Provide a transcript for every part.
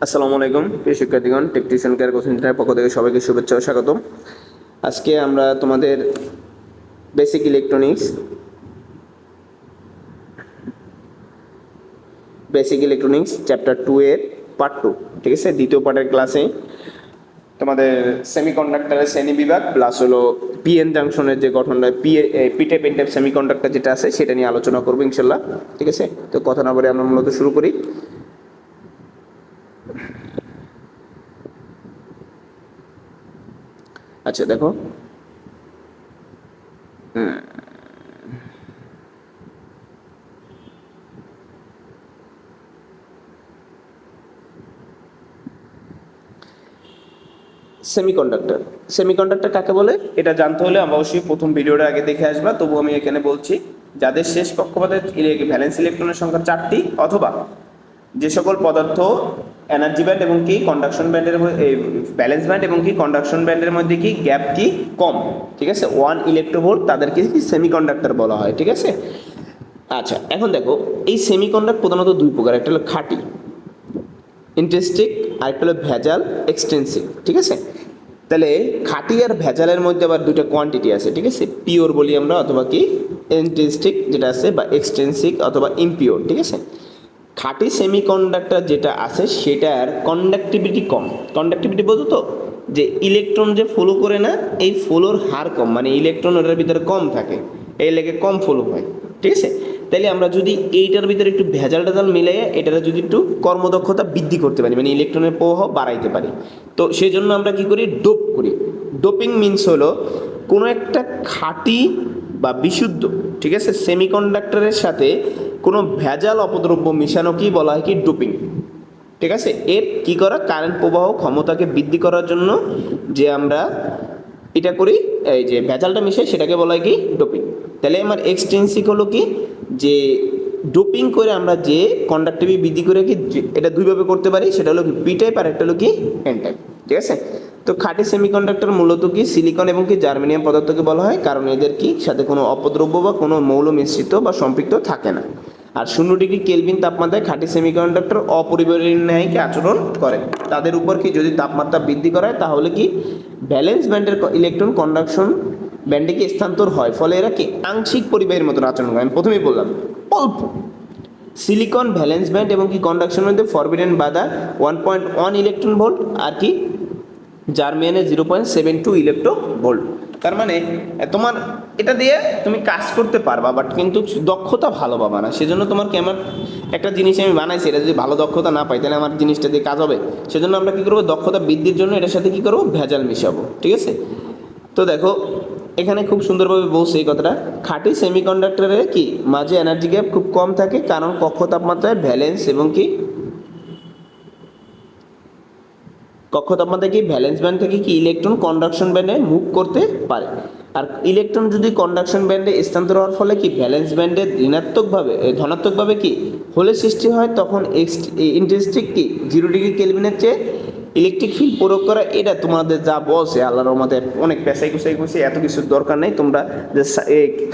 আসসালামু আলাইকুম প্রিয় শিক্ষার্থীগণ, টেকটিশিয়ান কেয়ার কোচিং সেন্টারের পক্ষ থেকে সবাইকে শুভেচ্ছা ও স্বাগতম। আজকে আমরা তোমাদের বেসিক ইলেকট্রনিক্স চ্যাপ্টার 2 এর পার্ট 2, ঠিক আছে, দ্বিতীয় পার্টের ক্লাসে তোমাদের সেমিকন্ডাক্টরের শ্রেণী বিভাগ প্লাস হলো পিএন জাংশনের যে গঠনটা পিটাইপ এন টাইপ সেমিকন্ডাক্টর যেটা আছে সেটা নিয়ে আলোচনা করবো ইনশাল্লাহ, ঠিক আছে। তো কথা না বলে আমরা মূলত শুরু করি। আচ্ছা দেখো, সেমিকন্ডাক্টর কাকে বলে এটা জানতে হলে অবশ্যই প্রথম ভিডিওটা আগে দেখে আসবা। তবু আমি এখানে বলছি, যাদের শেষ কক্ষপথে ভ্যালেন্স ইলেকট্রনের সংখ্যা 4টি, অথবা যে সকল পদার্থ এনার্জি ব্যান্ড এবং কি কন্ডাকশন ব্যান্ডের ব্যালেন্স ব্যান্ড এবং কি কন্ডাকশন ব্যান্ডের মধ্যে কি গ্যাপ কি কম, ঠিক আছে, 1 ইলেকট্রোভোল্ট, তাদেরকে কি সেমিকন্ডাক্টর বলা হয়, ঠিক আছে। আচ্ছা এখন দেখো, এই সেমিকন্ডাক্টর প্রধানত দুই প্রকার, একটা হলো খাঁটি ইন্ট্রিনসিক, আরেকটা হলো ভেজাল এক্সট্রিনসিক, ঠিক আছে। তাহলে খাঁটি আর ভেজালের মধ্যে আবার দুটো কোয়ান্টিটি আছে, ঠিক আছে, পিওর বলি আমরা, অথবা কি ইন্ট্রিনসিক যেটা আছে, বা এক্সট্রিনসিক অথবা ইমপিওর, ঠিক আছে। খাঁটি সেমিকন্ডাক্টর যেটা আছে সেটার কন্ডাক্টিভিটি কম। কন্ডাক্টিভিটি বলতো তো, যে ইলেকট্রন যে ফলো করে না, এই ফলোর হার কম, মানে ইলেকট্রন ওটার ভিতরে কম থাকে, এই লেগে কম ফলো হয়, ঠিক আছে। তাইলে আমরা যদি এইটার ভিতরে একটু ভেজাল টেজাল মিলে এটার যদি একটু কর্মদক্ষতা বৃদ্ধি করতে পারি, মানে ইলেকট্রনের প্রবাহ বাড়াইতে পারি, তো সেই জন্য আমরা কি করি, ডোপ করি। ডোপিং মিনস হলো কোনো একটা খাঁটি বা বিশুদ্ধ, ঠিক আছে, সেমিকন্ডাক্টরের সাথে কোনো ভেজাল অপদ্রব্য মিশানো কি বলা হয় কি ডোপিং, ঠিক আছে। এর কি করা, কারেন্ট প্রবাহ ক্ষমতাকে বৃদ্ধি করার জন্য যে আমরা এটা করি, এই যে ভেজালটা মিশাই সেটাকে বলা হয় কি ডোপিং। তাহলে আমার এক্সট্রিনসিক হলো কি, যে ডোপিং করে আমরা যে কন্ডাক্টিভিটি বৃদ্ধি করে কি এটা দুইভাবে করতে পারি, সেটা হলো কি পি টাইপ আর একটা হলো কি এন টাইপ, ঠিক আছে। তো খাঁটি সেমিকন্ডাক্টর মূলত কি সিলিকন এবং কি জার্মেনিয়াম পদার্থকে বলা হয়, কারণ এদের কি সাথে কোনো অপদ্রব্য বা কোনো মৌল মিশ্রিত বা সম্পৃক্ত থাকে না। আর 0 ডিগ্রি কেলভিন তাপমাত্রায় খাঁটি সেমিকন্ডাক্টর অপরিবর্তনীয়কে আচরণ করে। তাদের উপর কি যদি তাপমাত্রা বৃদ্ধি করা হয় তাহলে কি ভ্যালেন্স ব্যান্ডের ইলেকট্রন কন্ডাকশন ব্যান্ডে কি স্থানান্তর হয়, ফলে এরা কি আংশিক পরিবাহীর মতন আচরণ করে। আমি প্রথমেই বললাম অল্প সিলিকন ভ্যালেন্স ব্যান্ড এবং কি কন্ডাকশনের মধ্যে ফরবিডেন বাধা 1.1 ইলেকট্রন ভোল্ট, আর কি জার্মেনিয়ানে 0.72 ইলেকট্রন ভোল্ট। তার মানে তোমার এটা দিয়ে তুমি কাজ করতে পারবা, বাট কিন্তু দক্ষতা ভালো পাবা না। সেজন্য তোমার কি আমার একটা জিনিস আমি বানাইছি, এটা যদি ভালো দক্ষতা না পাই তাহলে আমার জিনিসটা দিয়ে কাজ হবে। সেজন্য আমরা কী করবো, দক্ষতা বৃদ্ধির জন্য এটার সাথে কী করবো, ভেজাল মিশাবো, ঠিক আছে। তো দেখো এখানে খুব সুন্দরভাবে বলছে এই কথাটা, খাঁটি সেমিকন্ডাক্টরের কি মাঝে এনার্জি গ্যাপ খুব কম থাকে, কারণ কক্ষ তাপমাত্রায় ভ্যালেন্স এবং কি কক্ষ তাপমাত্রায় কি ভ্যালেন্স ব্যান্ড থেকে কি ইলেকট্রন কন্ডাকশন ব্যান্ডে মুভ করতে পারে। আর ইলেকট্রন যদি কন্ডাকশন ব্যান্ডে স্থানান্তর হওয়ার ফলে কি ভ্যালেন্স ব্যান্ডে ধনাত্মকভাবে কি হোলের সৃষ্টি হয়, তখন ইন্টারেস্টিক কি 0 ডিগ্রি কেলভিনের চেয়ে ইলেকট্রিক ফিল্ড প্রয়োগ করা। এটা তোমাদের যা বলছে আল্লাহর রহমতে অনেক পেশাই কুসাই এত কিছুর দরকার নেই। তোমরা যে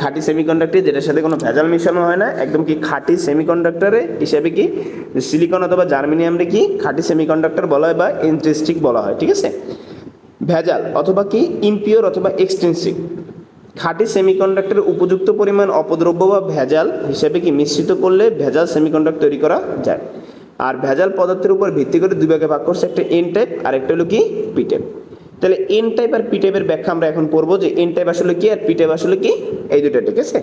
খাঁটি সেমিকন্ডাক্টর যেটার সাথে কোনো ভেজাল মিশানো হয় না, একদম কি খাঁটি সেমিকন্ডাক্টরে হিসেবে কি সিলিকন অথবা জার্মেনিয়ামরে কি খাঁটি সেমিকন্ডাক্টর বলা হয় বা ইন্টারেস্টিক বলা হয়, ঠিক আছে। ভেজাল অথবা কি ইমপিওর অথবা এক্সট্রিনসিক, খাঁটি সেমিকন্ডাক্টরের উপযুক্ত পরিমাণ অপদ্রব্য বা ভেজাল হিসেবে কি মিশ্রিত করলে ভেজাল সেমিকন্ডাক্টর তৈরি করা যায়। আর ভেজাল পদার্থের উপর ভিত্তি করে দুই ভাগে ভাগ করছে, একটা এন টাইপ আর একটা হলো কি পি টাইপ। তাহলে এন টাইপ আর পি টাইপের ব্যাখ্যা আমরা এখন পড়বো, যে এন টাইপ আসলে কি আর পি টাইপ আসলে কি, এই দুটো, ঠিক আছে।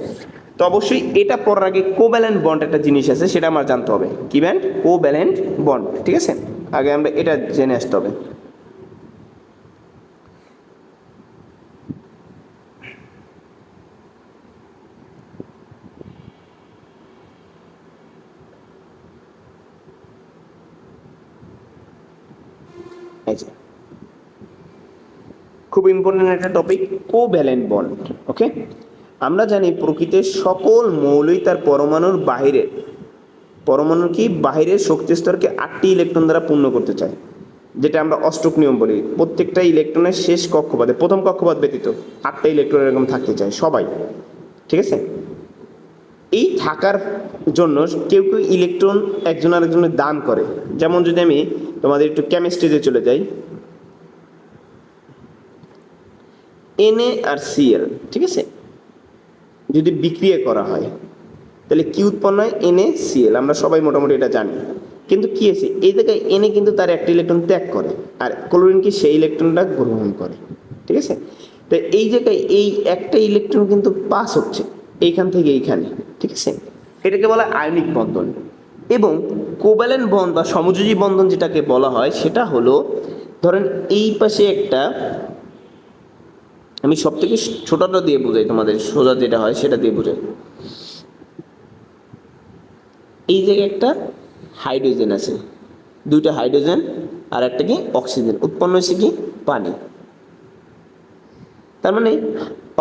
তো অবশ্যই এটা পড়ার আগে কোভ্যালেন্ট বন্ড একটা জিনিস আছে, সেটা আমার জানতে হবে। কি ব্যান্ড? কোভ্যালেন্ট বন্ড, ঠিক আছে। আগে আমরা এটা জেনে আসতে হবে। খুব ইম্পর্টেন্ট একটা টপিক, কোভ্যালেন্ট বন্ড, ওকে। আমরা জানি প্রকৃতির সকল মৌলই তার পরমাণুর কি বাহিরের শক্তি স্তরকে 8টি ইলেকট্রন দ্বারা পূর্ণ করতে চায়, যেটা আমরা অষ্টক নিয়ম বলি। প্রত্যেকটা ইলেকট্রনের শেষ কক্ষপথে, প্রথম কক্ষপথ ব্যতীত 8টা ইলেকট্রন এরকম থাকতে চায় সবাই, ঠিক আছে। এই থাকার জন্য কেউ কেউ ইলেকট্রন একজন আরেকজনের দান করে। যেমন যদি আমি তোমাদের একটু কেমিস্ট্রিতে চলে যাই, Na আর Cl, ঠিক আছে, যদি বিক্রিয়া করা হয় তাহলে কি উৎপন্ন হয়? NaCl, আমরা সবাই মোটামুটি এটা জানি। কিন্তু কি আছে এই জায়গায় Na কিন্তু তার একটা ইলেকট্রন ত্যাগ করে, আর ক্লোরিন কি সেই ইলেকট্রনটা গ্রহণ করে, ঠিক আছে। তো এই জায়গায় এই একটা ইলেকট্রন কিন্তু পাস হচ্ছে এইখান থেকে এইখানে, ঠিক আছে, এটাকে বলা আয়নিক বন্ধন। এবং কোভ্যালেন্ট বন্ড বা সমযোজী বন্ধন যেটাকে বলা হয় সেটা হলো, ধরেন এই পাশে একটা, আমি সব থেকে ছোটটা দিয়ে বোঝাই তোমাদের, সোজা যেটা হয় সেটা দিয়ে বোঝাই। এই জায়গায় একটা হাইড্রোজেন আছে, দুইটা হাইড্রোজেন আর একটা কি অক্সিজেন, উৎপন্ন হয়েছে কি পানি। তার মানে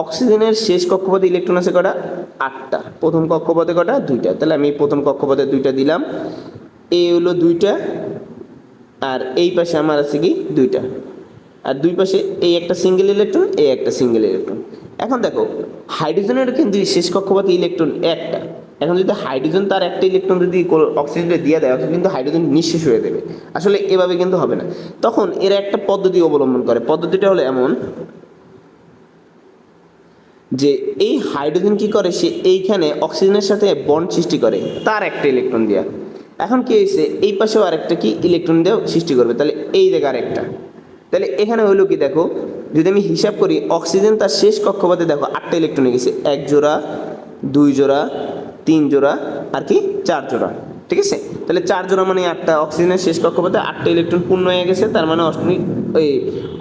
অক্সিজেনের শেষ কক্ষপথে ইলেকট্রন আছে কটা? 8টা। প্রথম কক্ষপথে কটা? 2টা। তাহলে আমি প্রথম কক্ষপথে 2টা দিলাম, এই হলো 2টা, আর এই পাশে আমার আছে কি 2টা, আর দুই পাশে এই একটা সিঙ্গেল ইলেকট্রন, এই একটা সিঙ্গেল ইলেকট্রন। এখন দেখো হাইড্রোজেনের কিন্তু শেষ কক্ষপথে ইলেকট্রন একটা। এখন যদি হাইড্রোজেন তার একটা ইলেকট্রন যদি অক্সিজেনকে দিয়ে দেয়, অক্সিজেন কিন্তু হাইড্রোজেন নিঃশেষ হয়ে দেবে। আসলে এভাবে কিন্তু হবে না, তখন এরা একটা পদ্ধতি অবলম্বন করে। পদ্ধতিটা হলো এমন যে এই হাইড্রোজেন কি করে, সে এইখানে অক্সিজেনের সাথে বন্ড সৃষ্টি করে তার একটা ইলেকট্রন দেওয়া। এখন কি হয়েছে, এই পাশেও আরেকটা কি ইলেকট্রন দিয়ে সৃষ্টি করবে, তাহলে এই জায়গায় আরেকটা। তাহলে এখানে হইলো কি, দেখো যদি আমি হিসাব করি, অক্সিজেন তার শেষ কক্ষপথে দেখো 8টা ইলেকট্রন গেছে, 1 জোড়া, 2 জোড়া, 3 জোড়া, আর কি 4 জোড়া, ঠিক আছে। তাহলে 4 জোড়া মানে 8টা, অক্সিজেনের শেষ কক্ষপথে 8টা ইলেকট্রন পূর্ণ হয়ে গেছে, তার মানে ওই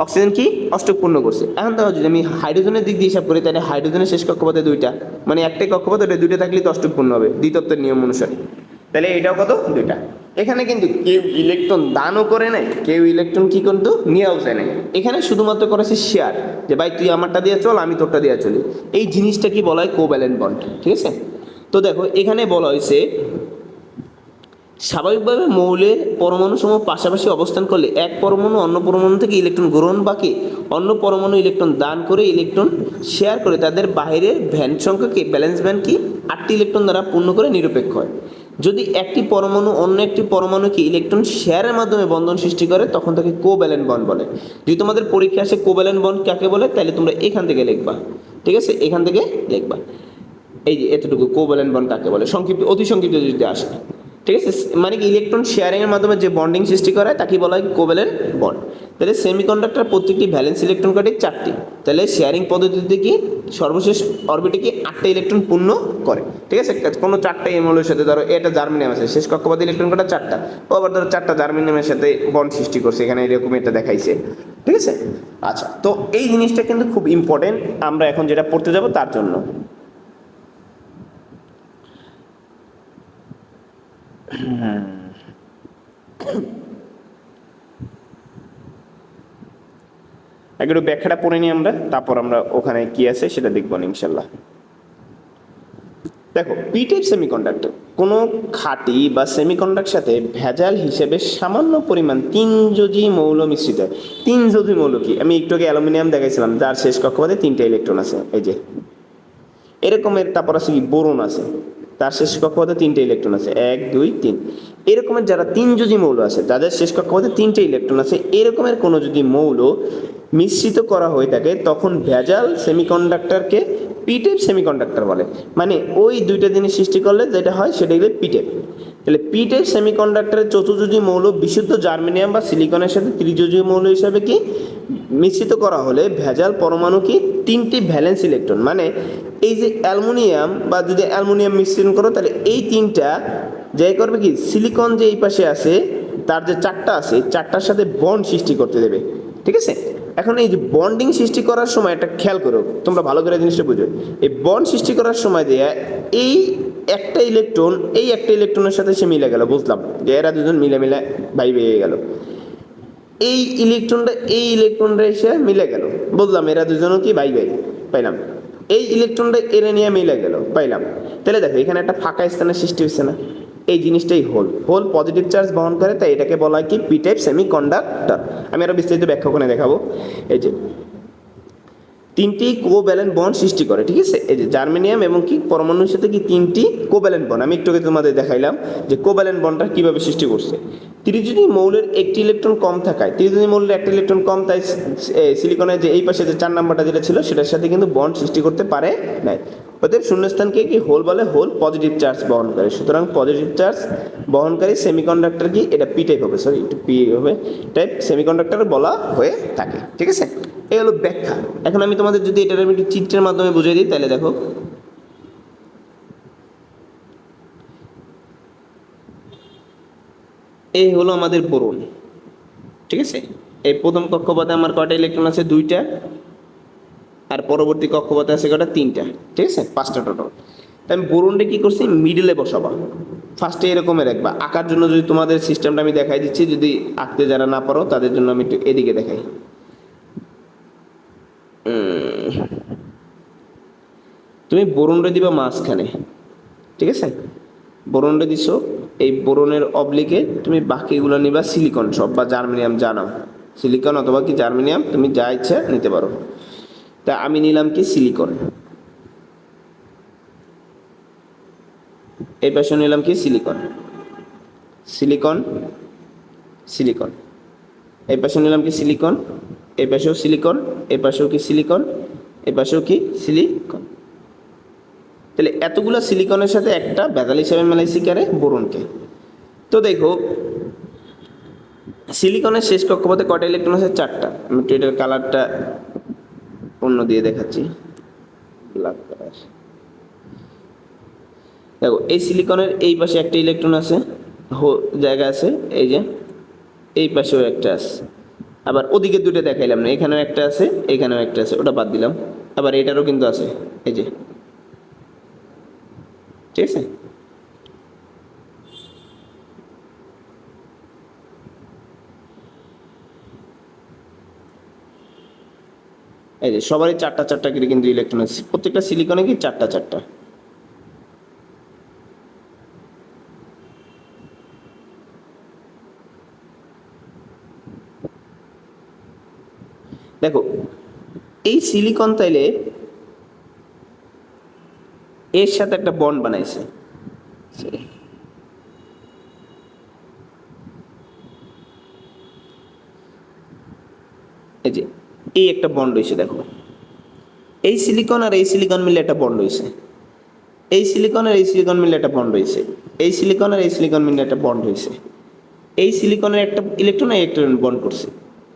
অক্সিজেন কি অষ্টক পূর্ণ করছে। এখন দেখো যদি আমি হাইড্রোজেনের দিক দিয়ে হিসাব করি, তাহলে হাইড্রোজেনের শেষ কক্ষপথে 2টা, মানে একটাই কক্ষপথে 2টা থাকলে তো অষ্টক পূর্ণ হবে দ্বিতত্বের নিয়ম অনুসারে। তাহলে এটাও কত? 2টা। এখানে কিন্তু কেউ ইলেকট্রন দানও করে নাই, কেউ ইলেকট্রন কি কিন্তু নিয়েও যায় নাই। এখানে শুধুমাত্র করেছে শেয়ার, যে ভাই তুই আমারটা দিয়ে চল, আমি তোরটা দিয়ে চলি। এই জিনিসটা কি বলা হয়? কোভ্যালেন্ট বন্ড, ঠিক আছে। তো দেখো এখানে বলা হয়েছে স্বাভাবিকভাবে মৌলের পরমাণুসমূহ পাশাপাশি অবস্থান করলে এক পরমাণু অন্য পরমাণু থেকে ইলেকট্রন গ্রহণ বাকি অন্য পরমাণু ইলেকট্রন দান করে ইলেকট্রন শেয়ার করে তাদের বাইরের ভ্যালেন্স সংখ্যাকে ব্যালেন্স ব্যান্ড কি 8টি ইলেকট্রন দ্বারা পূর্ণ করে নিরপেক্ষ হয়। যদি একটি পরমাণু অন্য একটি পরমাণুকে ইলেকট্রন শেয়ারের মাধ্যমে বন্ধন সৃষ্টি করে তখন তাকে কোভ্যালেন্ট বন্ড বলে। যদি তোমাদের পরীক্ষা আসে কোভ্যালেন্ট বন্ড কাকে বলে, তাহলে তোমরা এখান থেকে লিখবা, ঠিক আছে, এখান থেকে লিখবা এই যে এতটুকু, কোভ্যালেন্ট বন্ড কাকে বলে, সংক্ষিপ্ত অতি সংক্ষিপ্ত যদি আসে, ঠিক আছে। মানে কি ইলেকট্রন শেয়ারিংয়ের মাধ্যমে যে বন্ডিং সৃষ্টি করা হয় তাকে বলা হয় কোভ্যালেন্ট বন্ড। তাহলে সেমিকন্ডাক্টর প্রত্যেকটি ভ্যালেন্স ইলেকট্রন কাটে 4টি। তাহলে শেয়ারিং পদ্ধতিতে কি সর্বশেষ অরবিটে কি 8টা ইলেকট্রন পূর্ণ করে, ঠিক আছে। কোনো 4টা এমলের সাথে, ধরো এটা জার্মেনিয়াম আছে, শেষ কক্ষপথে ইলেকট্রন কাটা 4টা, ও আবার ধরো 4টা জার্মেনিয়ামের সাথে বন্ড সৃষ্টি করছে, এখানে এরকম এটা দেখাইছে, ঠিক আছে। আচ্ছা, তো এই জিনিসটা কিন্তু খুব ইম্পর্টেন্ট, আমরা এখন যেটা পড়তে যাব তার জন্য। একটু ব্যাখ্যাটা পড়ে নিই আমরা, তারপর আমরা ওখানে কি আছে সেটা দেখবো ইনশাল্লাহ। দেখো পি টাইপ সেমিকন্ডাক্টর কোনো খাঁটি বা সেমিকন্ডাক্টর সাথে ভেজাল হিসেবে সামান্য পরিমাণ 3 যোজি মৌল মিশ্রিত হয়। 3 যোজি মৌল কি, আমি একটু আগে অ্যালুমিনিয়াম দেখাইছিলাম যার শেষ কক্ষপথে 3টা ইলেকট্রন আছে, এই যে এরকমের। তারপর আছে কি বোরন আছে, তার শেষ কক্ষপথে 3টা ইলেকট্রন আছে, 1 2 3। এরকমের যারা 3 যোজি মৌল আছে যাদের শেষ কক্ষপথে 3টে ইলেকট্রন আছে, এরকমের কোনো যদি মৌল মিশ্রিত করা হয়ে থাকে তখন ভেজাল সেমিকন্ডাক্টরকে পি টাইপ সেমিকন্ডাক্টর বলে। মানে ওই দুইটা জিনিস সৃষ্টি করলে যেটা হয় সেটা হলো পি টাইপ। তাহলে পি টাইপ সেমিকন্ডাক্টরের চতুর্যোজী মৌল বিশুদ্ধ জার্মেনিয়াম বা সিলিকনের সাথে ত্রিযোজীয় মৌল হিসাবে কি মিশ্রিত করা হলে ভেজাল পরমাণু কি 3টি ভ্যালেন্স ইলেকট্রন, মানে এই যে অ্যালুমিনিয়াম বা যদি অ্যালুমিনিয়াম মিশ্রণ করো তাহলে এই 3টা যাই করবে কি সিলিকন যে এই পাশে আছে তার যে 4টা আছে 4টার সাথে বন্ড সৃষ্টি করতে দেবে, ঠিক আছে। এখন এই যে বন্ডিং সৃষ্টি করার সময় একটা খেয়াল করো, তোমরা ভালো করে জিনিসটা বুঝো। এই বন্ড সৃষ্টি করার সময় দিয়ে এই একটা ইলেকট্রন এই একটা ইলেকট্রনের সাথে সে মিলে গেল, বুঝলাম যে এরা দুজন মিলে মিলে ভাই বেয়ে গেল। এই ইলেকট্রনটা এসে মিলে গেল, বুঝলাম এরা দুজনও কি ভাই ভাই পাইলাম। এই ইলেকট্রনটা এনে নিয়ে মিলে গেল, পাইলাম। তাহলে দেখো এখানে একটা ফাঁকা স্থানের সৃষ্টি হচ্ছে না, এই জিনিসটাই হোল পজিটিভ চার্জ বহন করে, তাই এটাকে বলা হয় কি পি টাইপ সেমিকন্ডাক্টর। আমি আরো বিস্তারিত ব্যাখ্যা করে দেখাবো। এই যে তিনটি কোভ্যালেন্ট বন্ড সৃষ্টি করে, ঠিক আছে। এই যে জার্মেনিয়াম এবং কি পরমাণুর সাথে কি তিনটি কোভ্যালেন্ট বন্ড, আমি একটু আগে তোমাদের দেখাইলাম যে কোভ্যালেন্ট বন্ডটা কিভাবে সৃষ্টি করছে। ত্রিযোজী মৌলের একটি ইলেকট্রন কম থাকায়, ত্রিযোজী মৌলের একটা ইলেকট্রন কম, তাই সিলিকনের যে এই পাশে যে 4 নাম্বারটা যেটা ছিল সেটার সাথে কিন্তু বন্ড সৃষ্টি করতে পারে নাই। অতএব শূন্যস্থানকে কি হোল বলে, হোল পজিটিভ চার্জ বহন করে। সুতরাং পজিটিভ চার্জ বহনকারী সেমিকন্ডাক্টর কি, এটা পি টাইপ হবে, সরি একটু পি হবে টাইপ সেমিকন্ডাক্টর বলা হয়ে থাকে, ঠিক আছে। এই হলো ব্যাখ্যা। এখন আমি তোমাদের যদি এটার আমি একটু চিত্রের মাধ্যমে বুঝিয়ে দিই, তাহলে দেখো এই হলো আমাদের বোরন, ঠিক আছে। এই প্রথম কক্ষপথে আমার কয়টা ইলেকট্রন আছে, 2টা, আর পরবর্তী কক্ষপথে আছে কয়টা, 3টা, ঠিক আছে, 5টা টোটাল। তাই আমি বোরনটা কি করছি, মিডলে বসাবা, ফার্স্টে এরকমের রাখবা। আঁকার জন্য যদি তোমাদের সিস্টেমটা আমি দেখাই দিচ্ছি, যদি আঁকতে যারা না পারো তাদের জন্য আমি একটু এদিকে দেখাই। তুমি বোরনটা দিবা মাঝখানে, ঠিক আছে। বোরনটা দিছো, এই বোরনের অবলিকে তুমি বাকিগুলো নিবা সিলিকন সব, বা জার্মেনিয়াম জানাও, সিলিকন অথবা কি জার্মেনিয়াম তুমি যা ইচ্ছা নিতে পারো। তা আমি নিলাম কি সিলিকন, এই পাশে নিলাম কি সিলিকন, সিলিকন সিলিকন, এই পাশে নিলাম কি সিলিকন, এই পাশেও সিলিকন, এই পাশেও কি সিলিকন, এই পাশেও কি সিলিকন। তাহলে এতগুলো সিলিকনের সাথে একটা ব্যাদাল হিসাবে মেলাইছি কারে, বোরনকে। তো দেখো সিলিকনের শেষ কক্ষপথে কয়টা ইলেকট্রন আছে, 4টা। আমি একটু এটার কালারটা অন্য দিয়ে দেখাচ্ছি, ব্ল্যাক কালার। দেখো এই সিলিকনের এই পাশে একটা ইলেকট্রন আছে, জায়গা আছে, এই যে এই পাশেও একটা আছে, আবার ওদিকে 2টা দেখাইলাম না, এখানেও একটা আছে, এখানেও একটা আছে, ওটা বাদ দিলাম। আবার এটারও কিন্তু আছে, এই যে, ঠিক আছে। এই যে সবারই 4টা 4টা করে কিন্তু ইলেকট্রন আছে, প্রত্যেকটা সিলিকনে কি 4টা 4টা। দেখো এই সিলিকন তাইলে এর সাথে একটা বন্ড বানাইছে, এই যে এই একটা বন্ড হয়েছে। দেখো এই সিলিকন আর এই সিলিকন মিলে একটা বন্ড হয়েছে, এই সিলিকন আর এই সিলিকন মিলে একটা বন্ড হয়েছে, এই সিলিকন আর এই সিলিকন মিলে একটা বন্ড হয়েছে। এই সিলিকনের একটা ইলেকট্রন আর ইলেকট্রন বন্ড করছে,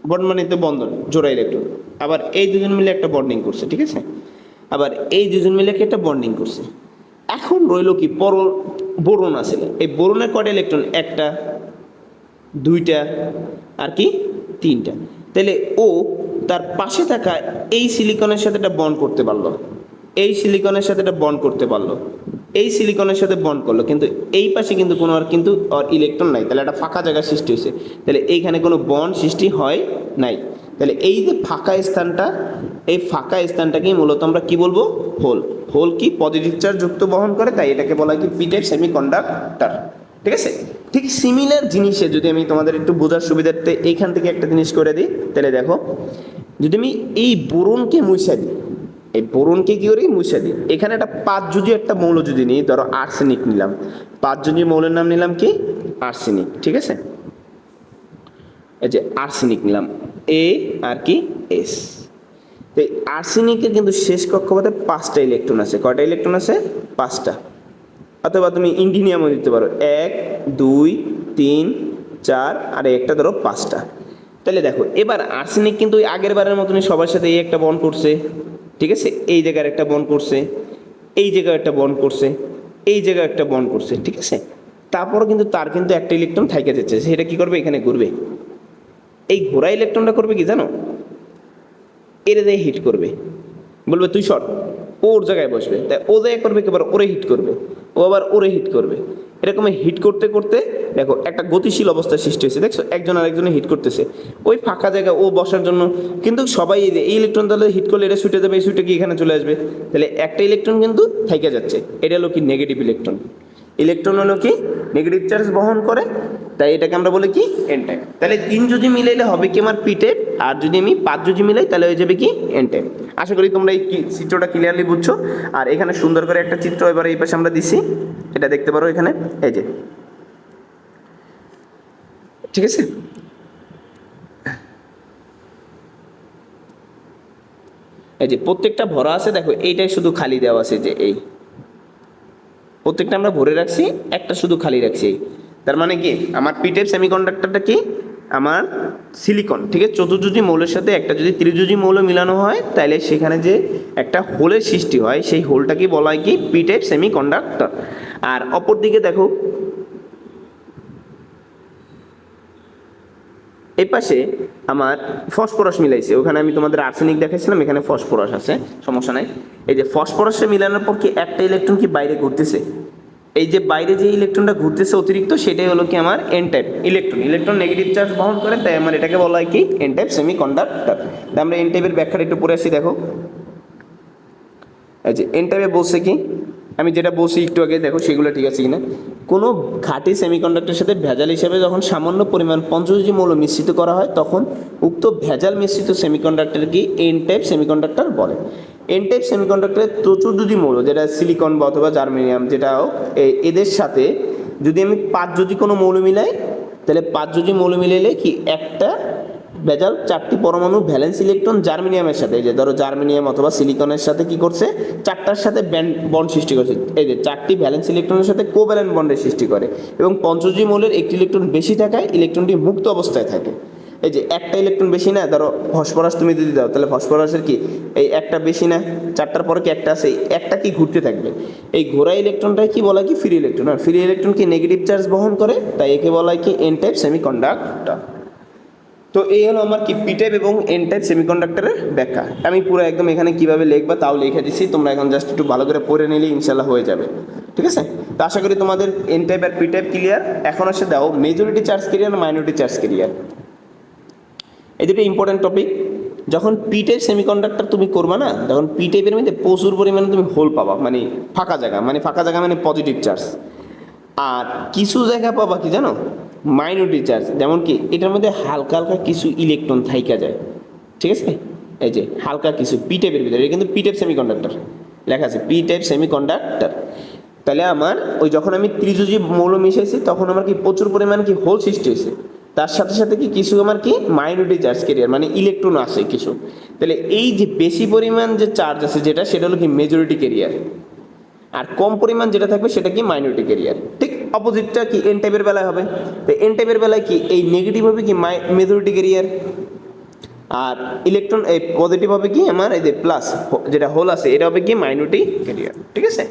বন্ড মানে তো বন্ধন, জোড়া ইলেকট্রন। আবার এই দুজন মিলে একটা বন্ডিং করছে, ঠিক আছে। আবার এই দুজন মিলে একটা বন্ডিং করছে। এখন রইল কি, বোরন আছে, এই বোরনের কয়টা ইলেকট্রন, 1টা 2টা আর কি 3টা। তাহলে ও তার পাশে থাকা এই সিলিকনের সাথে একটা বন্ড করতে পারলো, এই সিলিকনের সাথে একটা বন্ড করতে পারলো, এই সিলিকনের সাথে বন্ড করলো, কিন্তু এই পাশে কিন্তু কোনো আর কিন্তু ইলেকট্রন নাই, তাহলে একটা ফাঁকা জায়গা সৃষ্টি হয়েছে। তাহলে এইখানে কোনো বন্ড সৃষ্টি হয় নাই। তাহলে এই যে ফাঁকা স্থানটা, এই ফাঁকা স্থানটাকেই মূলত আমরা কি বলবো, হোল। হোল কি পজিটিভ চার্জ যুক্ত বহন করে, তাই এটাকে বলা হয় কি পি টাইপ সেমিকন্ডাক্টর, ঠিক আছে। ঠিক সিমিলার জিনিসে যদি আমি তোমাদের একটু বোঝার সুবিধার্থে এইখান থেকে একটা জিনিস করে দিই, তাহলে দেখো যদি আমি এই বোরনকে মুছে দিই, এই বোরনকে কি করি, মুছে দিই। এখানে একটা 5 যোজি একটা মৌল যদি নিই, ধরো আর্সেনিক নিলাম, 5 যোজি মৌলের নাম নিলাম কি, আর্সেনিক, ঠিক আছে। এই যে আর্সেনিক নিলাম, এ আর কি এস। তো এই আর্সেনিকের কিন্তু শেষ কক্ষপথে 5টা ইলেকট্রন আছে, কয়টা ইলেকট্রন আছে, 5টা। অথবা তুমি ইন্ডিনিয়ামও দিতে পারো, 1 2 3 4 আর একটা ধরো 5টা। তাহলে দেখো এবার আর্সেনিক কিন্তু ওই আগের বারের মতনই সবার সাথে এই একটা বন্ড করছে, ঠিক আছে। এই জায়গায় একটা বন্ড করছে, এই জায়গায় একটা বন্ড করছে, এই জায়গায় একটা বন্ড করছে, ঠিক আছে। তারপরও কিন্তু তার কিন্তু একটা ইলেকট্রন থাইকে যাচ্ছে, সেটা কি করবে, এখানে ঘুরবে। এই ঘোরা ইলেকট্রনটা করবে কি জানো, এর দিয়ে হিট করবে, বলবে তুই সর, ওর জায়গায় বসবে, তাই ও জায়গায় করবে কি, আবার ওরে হিট করবে, ও আবার ওরে হিট করবে। এরকম হিট করতে করতে দেখো একটা গতিশীল অবস্থা সৃষ্টি হয়েছে, দেখছো একজন আরেকজনে হিট করতেছে ওই ফাঁকা জায়গা ও বসার জন্য। কিন্তু সবাই এই ইলেকট্রন তাহলে হিট করলে এটা ছুটে যাবে, এই ছুটে কি এখানে চলে আসবে, তাহলে একটা ইলেকট্রন কিন্তু থাইকে যাচ্ছে। এটা হলো কি নেগেটিভ ইলেকট্রন। ইলেকট্রন হলো কি নেগেটিভ চার্জ বহন করে, তাই এটাকে আমরা বলি কি এন টাইপ। তাহলে 3 যদি মিলাইলে হবে কি আমার পি টাইপ, আর যদি আমি 5 যদি মিলাই তাহলে হয়ে যাবে কি এন টাইপ। আশা করি তোমরা এই চিত্রটা ক্লিয়ারলি বুঝছো। আর এখানে সুন্দর করে একটা চিত্র এবার এই পাশে আমরা দিছি, এটা দেখতে পারো এখানে, এই যে, ঠিক আছে। এই যে প্রত্যেকটা ভরা আছে, দেখো এইটাই শুধু খালি দেওয়া আছে, যে এই প্রত্যেকটা আমরা ভরে রাখছি, একটা শুধু খালি রাখছি। তার মানে কি আমার পি টাইপ সেমিকন্ডাক্টরটা কি আমার সিলিকন, ঠিক আছে। চতুর্যুজি মৌলের সাথে একটা যদি ত্রিযুজি মৌল মিলানো হয় তাহলে সেখানে যে একটা হোলের সৃষ্টি হয় সেই হোলটাকে বলা হয় কি পি টাইপ সেমিকন্ডাক্টর। আর অপর দিকে দেখো এই পাশে আমার ফসফরাস মিলাইছে, ওখানে আমি তোমাদের আর্সেনিক দেখাইছিলাম, এখানে ফসফরাস আছে, সমস্যা নাই। এই যে ফসফরাসে মিলানোর পর কি একটা ইলেকট্রন কি বাইরে ঘুরতেছে, এই যে বাইরে যে ইলেকট্রনটা ঘুরতেছে অতিরিক্ত, সেটাই হলো কি আমার N type electron. Electron negative charge বহন করে, তাই আমার এটাকে বলা হয় কি এন টাইপ সেমিকন্ডাক্টর। তাই আমরা এন টাইপের ব্যাখ্যাটা একটু পড়ে আসি, দেখো এই যে এন টাইপে বলছে কি, আমি যেটা বলছি একটু আগে, দেখো সেগুলো ঠিক আছে কিনা। কোনো খাঁটি সেমিকন্ডাক্টরের সাথে ভেজাল হিসেবে যখন সামান্য পরিমাণ পঞ্চযোজী মৌল মিশ্রিত করা হয় তখন উক্ত ভেজাল মিশ্রিত সেমিকন্ডাক্টর কি এন টাইপ সেমিকন্ডাক্টর বলে। এন টাইপ সেমিকন্ডাক্টরের চতুর্যোজী মৌল যেটা সিলিকন বা অথবা জার্মেনিয়াম যেটাও, এদের সাথে যদি আমি 5 যোজি কোনো মৌল মিলাই, তাহলে 5 যোজি মৌল মিলাইলে কি একটা ভেজাল 4টি পরমাণু ভ্যালেন্স ইলেকট্রন জার্মেনিয়ামের সাথে, এই যে ধরো জার্মেনিয়াম অথবা সিলিকনের সাথে কি করছে 4টার সাথে বন্ড সৃষ্টি করছে, এই যে 4টি ভ্যালেন্স ইলেকট্রনের সাথে কোভ্যালেন্ট বন্ডের সৃষ্টি করে। এবং পঞ্চযোজী মৌলের একটি ইলেকট্রন বেশি থাকায় ইলেকট্রনটি মুক্ত অবস্থায় থাকে। এই যে একটা ইলেকট্রন বেশি না, ধরো ফসফরাস তুমি যদি দাও তাহলে ফসফরাসের কি এই একটা বেশি না, 4টার পরে কি একটা আছে, একটা কি ঘুরতে থাকবে। এই ঘোরা ইলেকট্রনটাই কি বলা হয় কি ফ্রি ইলেকট্রন। আর ফ্রি ইলেকট্রন কি নেগেটিভ চার্জ বহন করে, তাই একে বলা হয় কি এন টাইপ সেমিকন্ডাক্টর। তো এই হলো আমার কি পি টাইপ এবং এন টাইপ সেমিকন্ডাক্টরের ব্যাখ্যা। আমি পুরো একদম এখানে কিভাবে লিখবা তাও লিখে দিচ্ছি, তোমরা এখন জাস্ট একটু ভালো করে পড়ে নিলে ইনশাল্লাহ হয়ে যাবে, ঠিক আছে। তো আশা করি তোমাদের এন টাইপ আর পি টাইপ ক্লিয়ার। এখন আসে দাও মেজরিটি চার্জ ক্যারিয়ার আর মাইনরিটি চার্জ ক্যারিয়ার, এই দুটো ইম্পর্টেন্ট টপিক। যখন পি টাইপ সেমিকন্ডাক্টর তুমি করবা না, তখন পি টাইপের মধ্যে প্রচুর পরিমাণে তুমি হোল পাবা, মানে ফাঁকা জায়গা, মানে পজিটিভ চার্জ। আর কিছু জায়গা পাবা কি জানো মাইনরিটি চার্জ, যেমন কি এটার মধ্যে হালকা হালকা কিছু ইলেকট্রন থাইকা যায়, ঠিক আছে। এই যে হালকা কিছু পি টাইপের ভিতরে, এটা কিন্তু পি টাইপ সেমিকন্ডাক্টর লেখা আছে, পি টাইপ সেমিকন্ডাক্টর। তাহলে আমার ওই যখন আমি ত্রিযোজী মৌল মিশাইছি তখন আমার কি প্রচুর পরিমাণ কি হোল সৃষ্টি হয়েছে, তার সাথে সাথে কি কিছু আমার কি মাইনরিটি চার্জ ক্যারিয়ার মানে ইলেকট্রন আসে কিছু। তাহলে এই যে বেশি পরিমাণ যে চার্জ আছে যেটা, সেটা হলো কি মেজরিটি ক্যারিয়ার, আর কম পরিমাণ যেটা থাকবে সেটা কি মাইনরিটি ক্যারিয়ার। ঠিক অপোজিটটা কি এন টাইপের বেলায় হবে। তো এন টাইপের বেলায় কি এই নেগেটিভ হবে কি মেজরিটি ক্যারিয়ার, আর ইলেকট্রন এই পজিটিভ হবে কি আমার এই যে প্লাস যেটা হোল আছে এটা হবে কি মাইনরিটি ক্যারিয়ার, ঠিক আছে।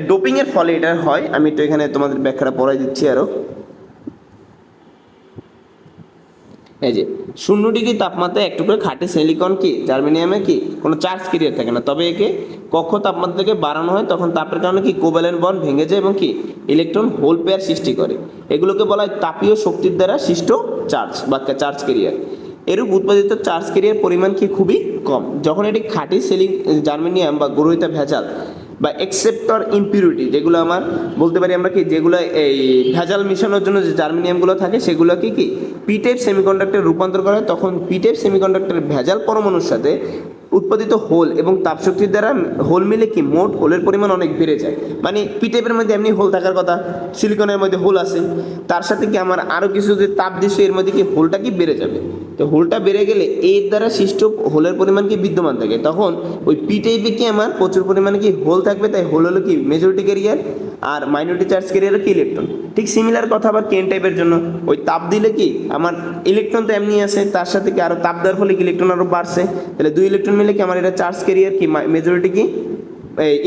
ডোপিং এর ফলে এটা হয়, আমি তো এখানে তোমাদের ব্যাখ্যাটা পড়াই দিচ্ছি আরো। এই যে 0 ডিগ্রি তাপমাত্রায় একটু করে খাঁটি সিলিকন কি জার্মেনিয়ামে কি কোনো চার্জ ক্যারিয়ার থাকে না, তবে একে কক্ষ তাপমাত্রা থেকে বাড়ানো হয় তখন তাপের কারণে কি কোভ্যালেন্ট বন্ড ভেঙে যায় এবং কি ইলেকট্রন হোল পেয়ার সৃষ্টি করে। এগুলোকে বলা হয় তাপীয় শক্তির দ্বারা সৃষ্ট চার্জ বা চার্জ ক্যারিয়ার। এরূপ উৎপাদিত চার্জ ক্যারিয়ার পরিমাণ কি খুবই কম। যখন এটি খাঁটি জার্মেনিয়াম বা গরুরিতা ভেজাল বা এক্সেপ্টর ইমপিউরিটি, যেগুলো আমার বলতে পারি আমরা কি যেগুলো এই ভেজাল মিশানোর জন্য যে জার্মেনিয়ামগুলো থাকে সেগুলোকে কি পি টাইপ সেমিকন্ডাক্টরে রূপান্তর করা হয়, তখন পি টাইপ সেমিকন্ডাক্টরের ভেজাল পরমাণুর সাথে উৎপাদিত হোল এবং তাপশক্তির দ্বারা হোল মিলে কি মোট হোলের পরিমাণ অনেক বেড়ে যায়। মানে পি টাইপের মধ্যে এমনি হোল থাকার কথা, সিলিকনের মধ্যে হোল আছে, তার সাথে কি আমার আরও কিছু যে তাপ দিচ্ছে এর মধ্যে কি হোলটা কি বেড়ে যাবে। তো হোলটা বেড়ে গেলে এর দ্বারা সৃষ্ট হোলের পরিমাণ কি বিদ্যমান থাকে, তখন ওই পি টাইপে কি আমার প্রচুর পরিমাণে কি হোল থাকবে, তাই হোল হলো কি মেজরিটি ক্যারিয়ার আর মাইনরিটি চার্জ ক্যারিয়ার কি ইলেকট্রন। ঠিক সিমিলার কথা আবার কেন টাইপের জন্য, ওই তাপ দিলে কি আমার ইলেকট্রন তো এমনি আছে, তার সাথে কি আরও তাপ দেওয়ার ফলে কি ইলেকট্রন আরও বাড়ছে, তাহলে 2 ইলেকট্রন মিলে কি আমার এটা চার্জ ক্যারিয়ার কি মেজরিটি কি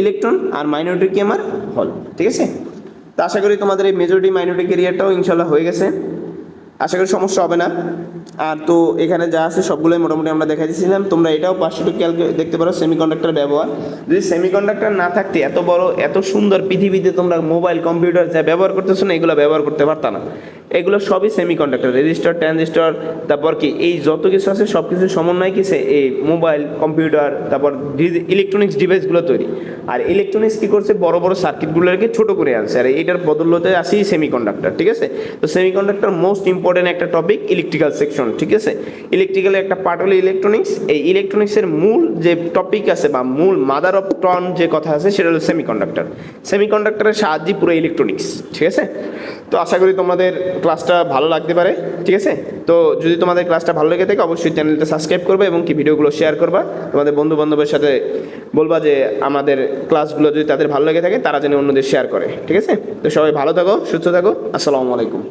ইলেকট্রন আর মাইনরিটি কি আমার হল, ঠিক আছে। তো আশা করি তোমাদের এই মেজরিটি মাইনরিটি ক্যারিয়ারটাও ইনশাল্লাহ হয়ে গেছে, আশা করি সমস্যা হবে না। আর তো এখানে যা আছে সবগুলোই মোটামুটি আমরা দেখা দিয়েছিলাম, তোমরা এটাও 500 দেখতে পারো সেমিকন্ডাক্টর ব্যবহার। যদি সেমিকন্ডাক্টর না থাকতে এত বড় এত সুন্দর পৃথিবীতে তোমরা মোবাইল কম্পিউটার যা ব্যবহার করতেছো না এগুলো ব্যবহার করতে পারতা না। এগুলো সবই সেমিকন্ডাক্টর, রেজিস্টার, ট্রানজিস্টর, তারপর কি এই যত কিছু আছে সব কিছু সমন্বয় কিসে, এই মোবাইল, কম্পিউটার, তারপর ইলেকট্রনিক্স ডিভাইসগুলো তৈরি। আর ইলেকট্রনিক্স কি করছে, বড় বড় সার্কিটগুলোকে ছোট করে আনছে, আর এইটার বদলতে আসি সেমিকন্ডাক্টর, ঠিক আছে। তো সেমিকন্ডাক্টর মোস্ট ইম্পর্টেন্ট একটা টপিক, ইলেকট্রিক্যাল সেকশন, ঠিক আছে। ইলেকট্রিক্যালের একটা পার্ট হলো ইলেকট্রনিক্স। এই ইলেকট্রনিক্সের মূল যে টপিক আছে বা মূল মাদার অফ টন যে কথা আছে সেটা হলো সেমিকন্ডাক্টর। সেমিকন্ডাক্টরের সাহায্যে পুরো ইলেকট্রনিক্স, ঠিক আছে। তো আশা করি তোমাদের ক্লাসটা ভালো লাগতে পারে, ঠিক আছে। তো যদি তোমাদের ক্লাসটা ভালো লেগে থাকে অবশ্যই চ্যানেলটা সাবস্ক্রাইব করবে এবং কি ভিডিওগুলো শেয়ার করবা তোমাদের বন্ধু বান্ধবের সাথে, বলবা যে আমাদের ক্লাসগুলো যদি তাদের ভালো লেগে থাকে তারা যেন অন্যদের শেয়ার করে, ঠিক আছে। তো সবাই ভালো থাকো, সুস্থ থাকো, আসসালামু আলাইকুম।